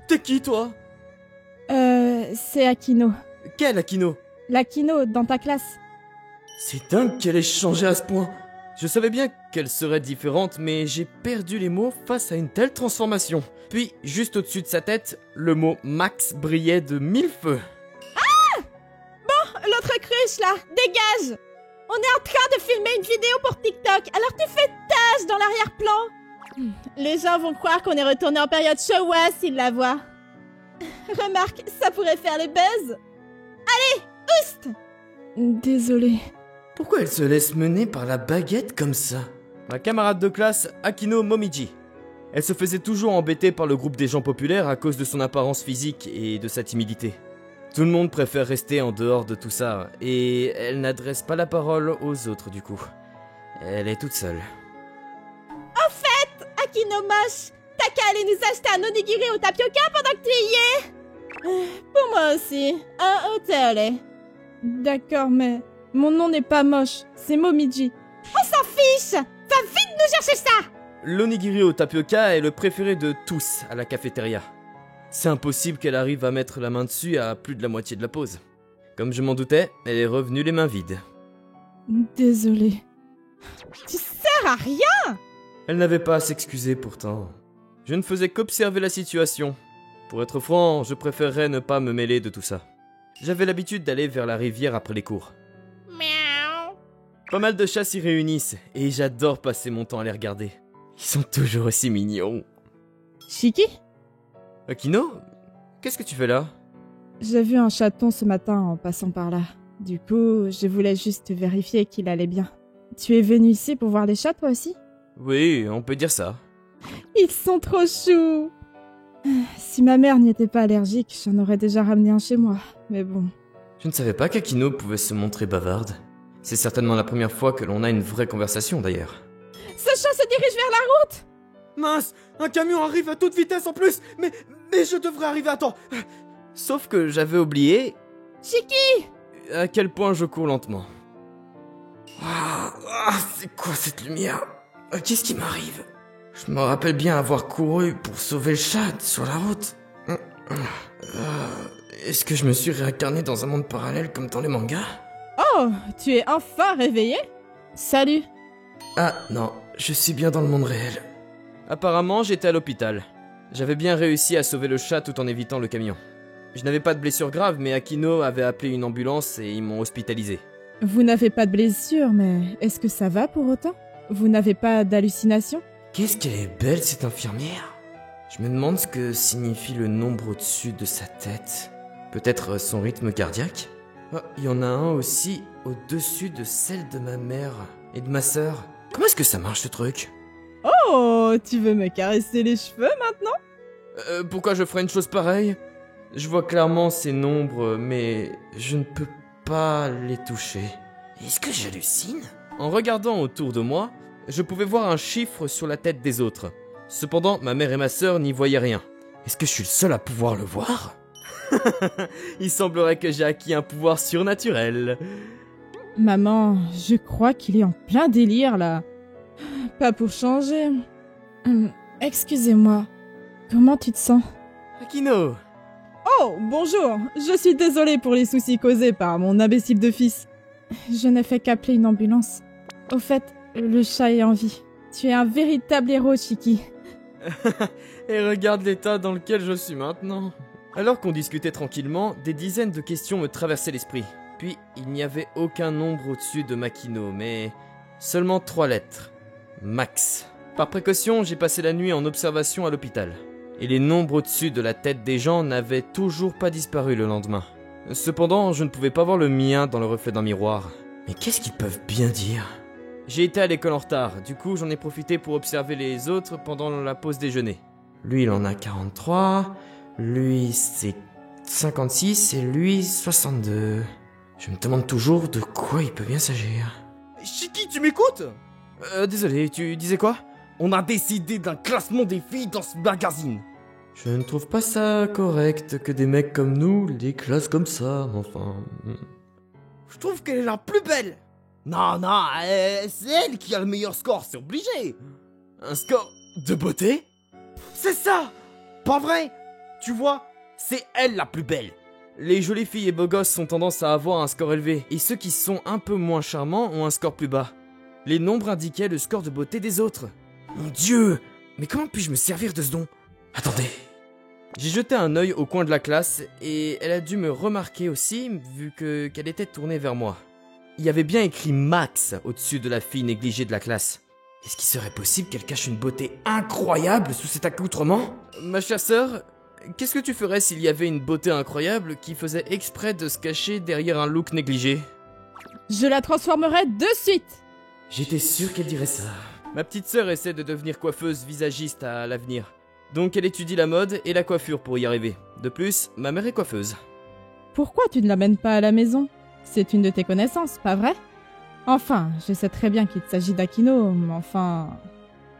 T'es qui, toi? C'est Akino. Quel Akino? L'Akino dans ta classe. C'est dingue qu'elle ait changé à ce point. Je savais bien qu'elle serait différente, mais j'ai perdu les mots face à une telle transformation. Puis, juste au-dessus de sa tête, le mot Max brillait de mille feux. L'autre cruche là, dégage! On est en train de filmer une vidéo pour TikTok, alors tu fais tâche dans l'arrière-plan. Les gens vont croire qu'on est retourné en période Showa s'ils la voient. Remarque, ça pourrait faire le buzz. Allez, oust! Désolée. Pourquoi elle se laisse mener par la baguette comme ça? Ma camarade de classe, Akino Momiji. Elle se faisait toujours embêter par le groupe des gens populaires à cause de son apparence physique et de sa timidité. Tout le monde préfère rester en dehors de tout ça, et elle n'adresse pas la parole aux autres du coup. Elle est toute seule. Akino moche, t'as qu'à aller nous acheter un onigiri au tapioca pendant que tu y es. Pour moi aussi, un hôtel. D'accord, mais mon nom n'est pas moche, c'est Momiji. On s'en fiche! Va vite nous chercher ça! L'onigiri au tapioca est le préféré de tous à la cafétéria. C'est impossible qu'elle arrive à mettre la main dessus à plus de la moitié de la pause. Comme je m'en doutais, elle est revenue les mains vides. Désolée. Tu sers à rien! Elle n'avait pas à s'excuser pourtant. Je ne faisais qu'observer la situation. Pour être franc, je préférerais ne pas me mêler de tout ça. J'avais l'habitude d'aller vers la rivière après les cours. Miaou. Pas mal de chats s'y réunissent, et j'adore passer mon temps à les regarder. Ils sont toujours aussi mignons. Shiki? Akino, qu'est-ce que tu fais là? J'ai vu un chaton ce matin en passant par là. Du coup, je voulais juste vérifier qu'il allait bien. Tu es venu ici pour voir les chats toi aussi? Oui, on peut dire ça. Ils sont trop choux! Si ma mère n'y était pas allergique, j'en aurais déjà ramené un chez moi. Mais bon. Je ne savais pas qu'Akino pouvait se montrer bavarde. C'est certainement la première fois que l'on a une vraie conversation d'ailleurs. Ce chat se dirige vers la route! Mince, un camion arrive à toute vitesse en plus, mais je devrais arriver à temps. Sauf que j'avais oublié Shiki! à quel point je cours lentement. C'est quoi cette lumière? Qu'est-ce qui m'arrive? Je me rappelle bien avoir couru pour sauver le chat sur la route. Est-ce que je me suis réincarné dans un monde parallèle comme dans les mangas? Oh, tu es enfin réveillé? Salut! Ah non, je suis bien dans le monde réel. Apparemment, j'étais à l'hôpital. J'avais bien réussi à sauver le chat tout en évitant le camion. Je n'avais pas de blessure grave, mais Akino avait appelé une ambulance et ils m'ont hospitalisé. Vous n'avez pas de blessure, mais est-ce que ça va pour autant? Vous n'avez pas d'hallucination? Qu'est-ce qu'elle est belle, cette infirmière! Je me demande ce que signifie le nombre au-dessus de sa tête. Peut-être son rythme cardiaque? Il y en a un aussi au-dessus de celle de ma mère et de ma sœur. Comment est-ce que ça marche ce truc? Oh, tu veux me caresser les cheveux maintenant? Pourquoi je ferais une chose pareille? Je vois clairement ces nombres, mais je ne peux pas les toucher. Est-ce que j'hallucine? En regardant autour de moi, je pouvais voir un chiffre sur la tête des autres. Cependant, ma mère et ma sœur n'y voyaient rien. Est-ce que je suis le seul à pouvoir le voir? Il semblerait que j'ai acquis un pouvoir surnaturel. Maman, je crois qu'il est en plein délire là. Pas pour changer. Excusez-moi, comment tu te sens? Akino! Oh, bonjour. Je suis désolée pour les soucis causés par mon imbécile de fils. Je n'ai fait qu'appeler une ambulance. Au fait, le chat est en vie. Tu es un véritable héros, Shiki. Et regarde l'état dans lequel je suis maintenant. Alors qu'on discutait tranquillement, des dizaines de questions me traversaient l'esprit. Puis, il n'y avait aucun nombre au-dessus de Makino, mais seulement 3 lettres. Max. Par précaution, j'ai passé la nuit en observation à l'hôpital. Et les nombres au-dessus de la tête des gens n'avaient toujours pas disparu le lendemain. Cependant, je ne pouvais pas voir le mien dans le reflet d'un miroir. Mais qu'est-ce qu'ils peuvent bien dire? J'ai été à l'école en retard, du coup j'en ai profité pour observer les autres pendant la pause déjeuner. Lui il en a 43, lui c'est 56 et lui 62. Je me demande toujours de quoi il peut bien s'agir. Shiki, tu m'écoutes? Désolé, tu disais quoi? On a décidé d'un classement des filles dans ce magazine. Je ne trouve pas ça correct que des mecs comme nous les classent comme ça, enfin... Je trouve qu'elle est la plus belle. Non, c'est elle qui a le meilleur score, c'est obligé. Un score de beauté? C'est ça. Pas vrai? Tu vois, c'est elle la plus belle. Les jolies filles et beaux gosses ont tendance à avoir un score élevé, et ceux qui sont un peu moins charmants ont un score plus bas. Les nombres indiquaient le score de beauté des autres. Mon Dieu, mais comment puis-je me servir de ce don? Attendez. J'ai jeté un œil au coin de la classe, et elle a dû me remarquer aussi, vu qu'elle était tournée vers moi. Il y avait bien écrit Max au-dessus de la fille négligée de la classe. Est-ce qu'il serait possible qu'elle cache une beauté incroyable sous cet accoutrement? Ma chère sœur, qu'est-ce que tu ferais s'il y avait une beauté incroyable qui faisait exprès de se cacher derrière un look négligé? Je la transformerai de suite. J'étais sûr qu'elle dirait ça. Ma petite sœur essaie de devenir coiffeuse visagiste à l'avenir. Donc elle étudie la mode et la coiffure pour y arriver. De plus, ma mère est coiffeuse. Pourquoi tu ne l'amènes pas à la maison? C'est une de tes connaissances, pas vrai? Enfin, je sais très bien qu'il s'agit d'Akino, mais enfin...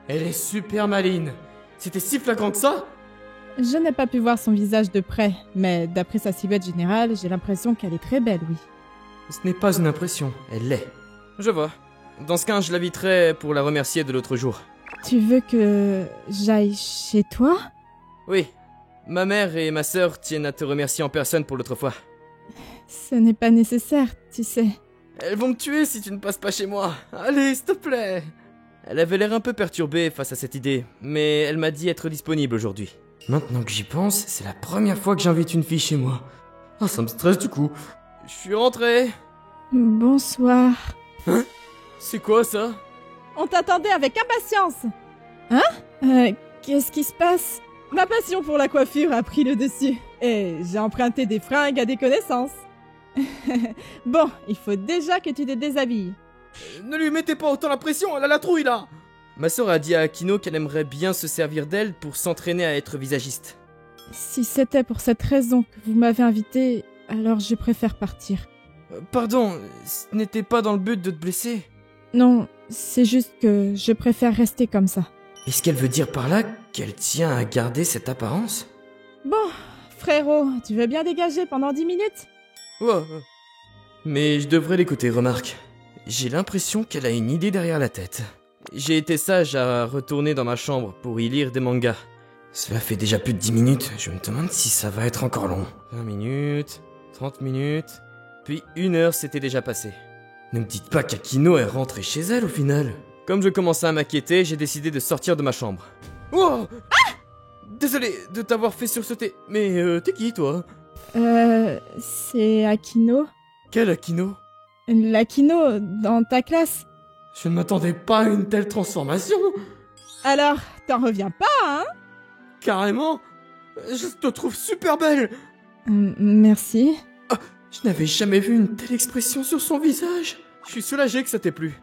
Elle est super maline. C'était si flagrant que ça? Je n'ai pas pu voir son visage de près, mais d'après sa silhouette générale, j'ai l'impression qu'elle est très belle, oui. Ce n'est pas une impression, elle l'est. Je vois. Dans ce cas, je l'inviterai pour la remercier de l'autre jour. Tu veux que j'aille chez toi? Oui. Ma mère et ma sœur tiennent à te remercier en personne pour l'autre fois. Ce n'est pas nécessaire, tu sais. Elles vont me tuer si tu ne passes pas chez moi. Allez, s'il te plaît. Elle avait l'air un peu perturbée face à cette idée, mais elle m'a dit être disponible aujourd'hui. Maintenant que j'y pense, c'est la première fois que j'invite une fille chez moi. Ah, ça me stresse du coup. Je suis rentré. Bonsoir. Hein? C'est quoi ça? On t'attendait avec impatience. Hein? Qu'est-ce qui se passe? Ma passion pour la coiffure a pris le dessus. Et j'ai emprunté des fringues à des connaissances. Bon, il faut déjà que tu te déshabilles. Ne lui mettez pas autant la pression, elle a la trouille là. Ma sœur a dit à Akino qu'elle aimerait bien se servir d'elle pour s'entraîner à être visagiste. Si c'était pour cette raison que vous m'avez invité, alors je préfère partir. Pardon, ce n'était pas dans le but de te blesser. Non, c'est juste que je préfère rester comme ça. Est-ce qu'elle veut dire par là qu'elle tient à garder cette apparence? Bon, frérot, tu veux bien dégager pendant 10 minutes? Ouais. Mais je devrais l'écouter, remarque. J'ai l'impression qu'elle a une idée derrière la tête. J'ai été sage à retourner dans ma chambre pour y lire des mangas. Cela fait déjà plus de 10 minutes, je me demande si ça va être encore long. 20 minutes, 30 minutes, puis 1 heure s'était déjà passée. Ne me dites pas qu'Akino est rentrée chez elle au final. Comme je commençais à m'inquiéter, j'ai décidé de sortir de ma chambre. Oh! Ah! Désolé de t'avoir fait sursauter, mais t'es qui toi? C'est Akino. Quel Akino? L'Akino dans ta classe. Je ne m'attendais pas à une telle transformation. Alors, t'en reviens pas, hein? Carrément. Je te trouve super belle. Merci. Ah, je n'avais jamais vu une telle expression sur son visage. Je suis soulagé que ça t'ait plu.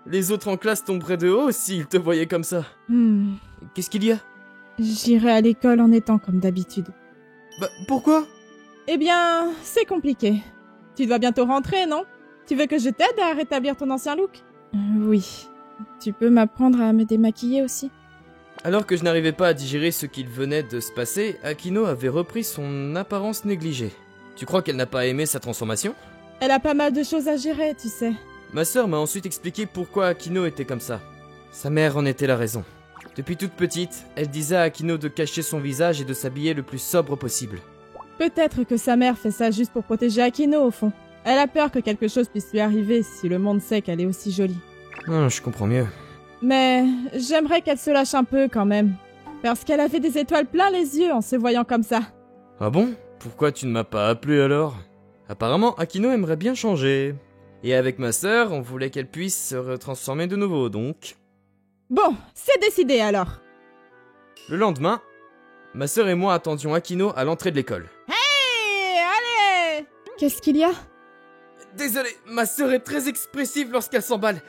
Les autres en classe tomberaient de haut s'ils te voyaient comme ça. Qu'est-ce qu'il y a? J'irai à l'école en étant comme d'habitude. Bah, pourquoi? Eh bien, c'est compliqué. Tu dois bientôt rentrer, non? Tu veux que je t'aide à rétablir ton ancien look? Oui. Tu peux m'apprendre à me démaquiller aussi? Alors que je n'arrivais pas à digérer ce qu'il venait de se passer, Akino avait repris son apparence négligée. Tu crois qu'elle n'a pas aimé sa transformation? Elle a pas mal de choses à gérer, tu sais. Ma sœur m'a ensuite expliqué pourquoi Akino était comme ça. Sa mère en était la raison. Depuis toute petite, elle disait à Akino de cacher son visage et de s'habiller le plus sobre possible. Peut-être que sa mère fait ça juste pour protéger Akino, au fond. Elle a peur que quelque chose puisse lui arriver si le monde sait qu'elle est aussi jolie. Ah, je comprends mieux. Mais j'aimerais qu'elle se lâche un peu quand même. Parce qu'elle avait des étoiles plein les yeux en se voyant comme ça. Ah bon? Pourquoi tu ne m'as pas appelé alors? Apparemment, Akino aimerait bien changer. Et avec ma sœur, on voulait qu'elle puisse se retransformer de nouveau, donc... Bon, c'est décidé alors. Le lendemain, ma sœur et moi attendions Akino à l'entrée de l'école. Hey, allez! Qu'est-ce qu'il y a? Désolé, ma sœur est très expressive lorsqu'elle s'emballe.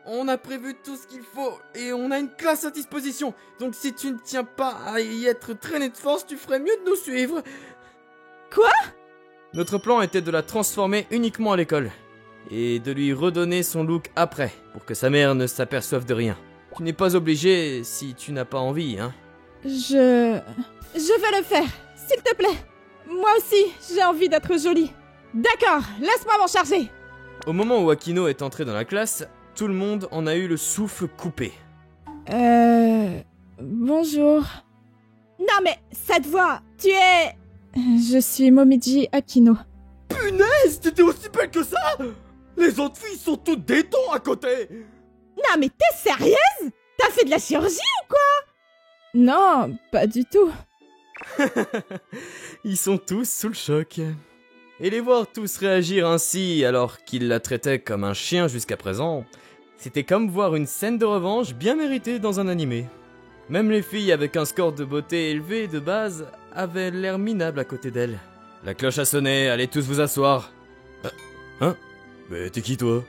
On a prévu tout ce qu'il faut et on a une classe à disposition. Donc si tu ne tiens pas à y être traîné de force, tu ferais mieux de nous suivre. Quoi? Notre plan était de la transformer uniquement à l'école. Et de lui redonner son look après, pour que sa mère ne s'aperçoive de rien. Tu n'es pas obligé si tu n'as pas envie, hein. Je vais le faire, s'il te plaît. Moi aussi, j'ai envie d'être jolie. D'accord, laisse-moi m'en charger. Au moment où Akino est entré dans la classe, tout le monde en a eu le souffle coupé. Bonjour. Non, Non mais, cette voix, tu es... Je suis Momiji Akino. Punaise, t'étais aussi belle que ça! Les autres filles sont toutes des tons à côté! Non mais t'es sérieuse? T'as fait de la chirurgie ou quoi? Non, pas du tout. Ils sont tous sous le choc. Et les voir tous réagir ainsi alors qu'ils la traitaient comme un chien jusqu'à présent, c'était comme voir une scène de revanche bien méritée dans un animé. Même les filles avec un score de beauté élevé de base avaient l'air minables à côté d'elles. La cloche a sonné, allez tous vous asseoir. Hein? Mais t'es qui toi?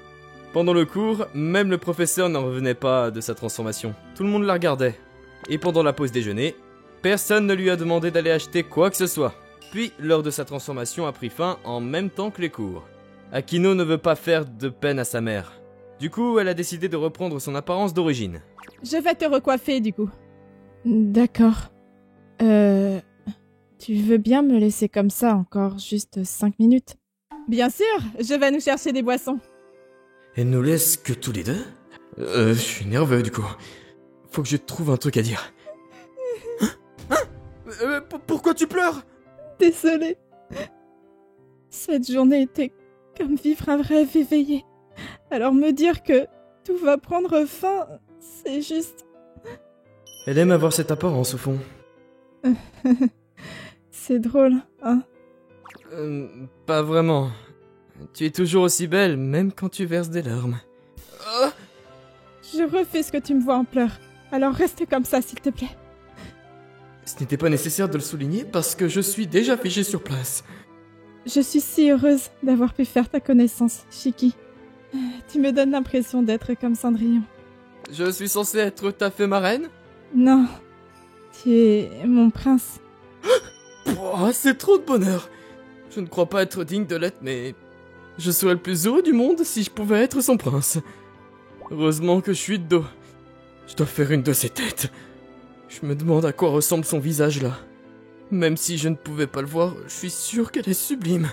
Pendant le cours, même le professeur n'en revenait pas de sa transformation. Tout le monde la regardait. Et pendant la pause déjeuner, personne ne lui a demandé d'aller acheter quoi que ce soit. Puis, l'heure de sa transformation a pris fin en même temps que les cours. Akino ne veut pas faire de peine à sa mère. Du coup, elle a décidé de reprendre son apparence d'origine. Je vais te recoiffer du coup. D'accord. Tu veux bien me laisser comme ça encore juste 5 minutes? Bien sûr, je vais nous chercher des boissons. Elle nous laisse que tous les deux? Je suis nerveux du coup. Faut que je trouve un truc à dire. Pourquoi tu pleures? Désolée. Cette journée était comme vivre un rêve éveillé. Alors me dire que tout va prendre fin, c'est juste... Elle aime avoir cette apparence au fond. C'est drôle, hein? Pas vraiment. Tu es toujours aussi belle, même quand tu verses des larmes. Je refuse que tu me vois en pleurs. Alors reste comme ça, s'il te plaît. Ce n'était pas nécessaire de le souligner parce que je suis déjà figé sur place. Je suis si heureuse d'avoir pu faire ta connaissance, Shiki. Tu me donnes l'impression d'être comme Cendrillon. Je suis censé être ta fée marraine? Non, tu es mon prince. Oh, c'est trop de bonheur. Je ne crois pas être digne de l'être, mais... je serais le plus heureux du monde si je pouvais être son prince. Heureusement que je suis de dos. Je dois faire une de ses têtes. Je me demande à quoi ressemble son visage là. Même si je ne pouvais pas le voir, je suis sûr qu'elle est sublime.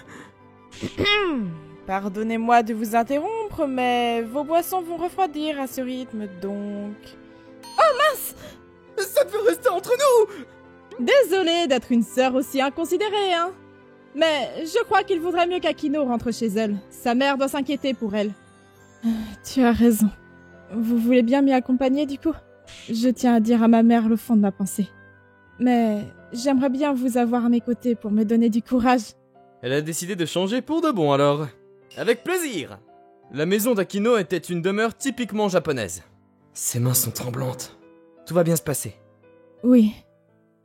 Pardonnez-moi de vous interrompre, mais vos boissons vont refroidir à ce rythme, donc... Ça devait rester entre nous! Désolée d'être une sœur aussi inconsidérée, hein. Mais je crois qu'il vaudrait mieux qu'Akino rentre chez elle. Sa mère doit s'inquiéter pour elle. Tu as raison. Vous voulez bien m'y accompagner, du coup? Je tiens à dire à ma mère le fond de ma pensée. Mais j'aimerais bien vous avoir à mes côtés pour me donner du courage. Elle a décidé de changer pour de bon alors. Avec plaisir! La maison d'Akino était une demeure typiquement japonaise. Ses mains sont tremblantes. Tout va bien se passer. Oui,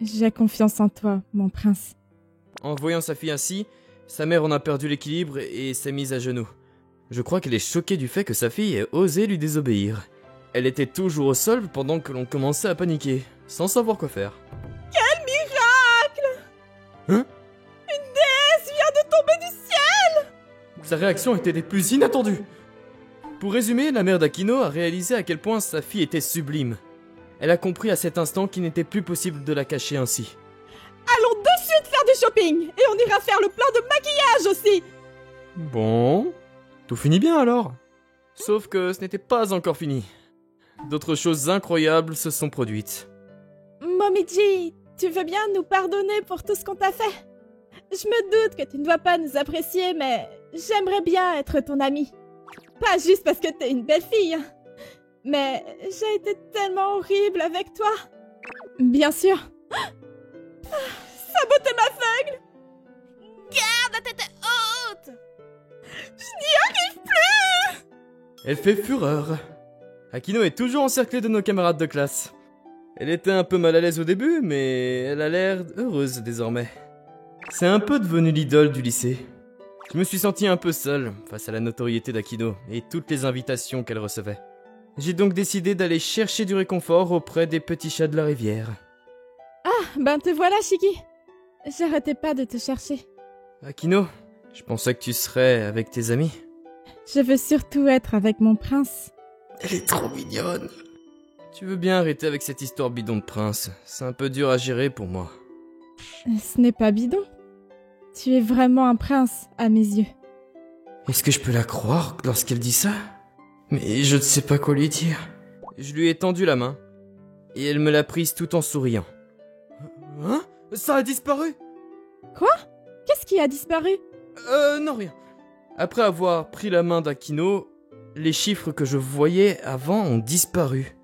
j'ai confiance en toi, mon prince. En voyant sa fille ainsi, sa mère en a perdu l'équilibre et s'est mise à genoux. Je crois qu'elle est choquée du fait que sa fille ait osé lui désobéir. Elle était toujours au sol pendant que l'on commençait à paniquer, sans savoir quoi faire. Quel miracle! Hein? Une déesse vient de tomber du ciel! Sa réaction était des plus inattendues. Pour résumer, la mère d'Akino a réalisé à quel point sa fille était sublime. Elle a compris à cet instant qu'il n'était plus possible de la cacher ainsi. Allons de suite faire du shopping! Et on ira faire le plein de maquillage aussi! Bon, tout finit bien alors. Sauf que ce n'était pas encore fini. D'autres choses incroyables se sont produites. Momiji, tu veux bien nous pardonner pour tout ce qu'on t'a fait? Je me doute que tu ne dois pas nous apprécier, mais j'aimerais bien être ton amie. Pas juste parce que t'es une belle fille. Mais j'ai été tellement horrible avec toi. Bien sûr. Sa beauté m'aveugle. Garde la tête haute. Je n'y arrive plus. Elle fait fureur. Akino est toujours encerclée de nos camarades de classe. Elle était un peu mal à l'aise au début, mais elle a l'air heureuse désormais. C'est un peu devenu l'idole du lycée. Je me suis senti un peu seul face à la notoriété d'Akino et toutes les invitations qu'elle recevait. J'ai donc décidé d'aller chercher du réconfort auprès des petits chats de la rivière. Ah, ben te voilà, Shiki. J'arrêtais pas de te chercher. Akino, je pensais que tu serais avec tes amis. Je veux surtout être avec mon prince. Elle est trop mignonne. Tu veux bien arrêter avec cette histoire bidon de prince? C'est un peu dur à gérer pour moi. Ce n'est pas bidon. Tu es vraiment un prince, à mes yeux. Est-ce que je peux la croire lorsqu'elle dit ça? Mais je ne sais pas quoi lui dire. Je lui ai tendu la main, et elle me l'a prise tout en souriant. Hein? Ça a disparu? Qu'est-ce qui a disparu? Non, rien. Après avoir pris la main d'Akino, les chiffres que je voyais avant ont disparu.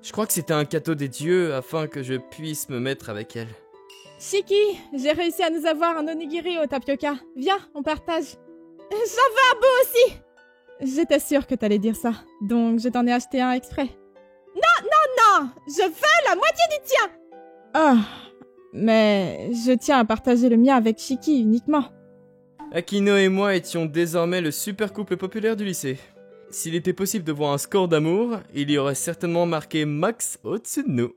Je crois que c'était un cadeau des dieux afin que je puisse me mettre avec elle. Shiki, j'ai réussi à nous avoir un onigiri au tapioca. Viens, on partage. J'en veux un bout aussi! J'étais sûre que t'allais dire ça, donc je t'en ai acheté un exprès. Non! Je veux la moitié du tien! Ah, mais je tiens à partager le mien avec Shiki uniquement. Akino et moi étions désormais le super couple populaire du lycée. S'il était possible de voir un score d'amour, il y aurait certainement marqué Max au-dessus de nous.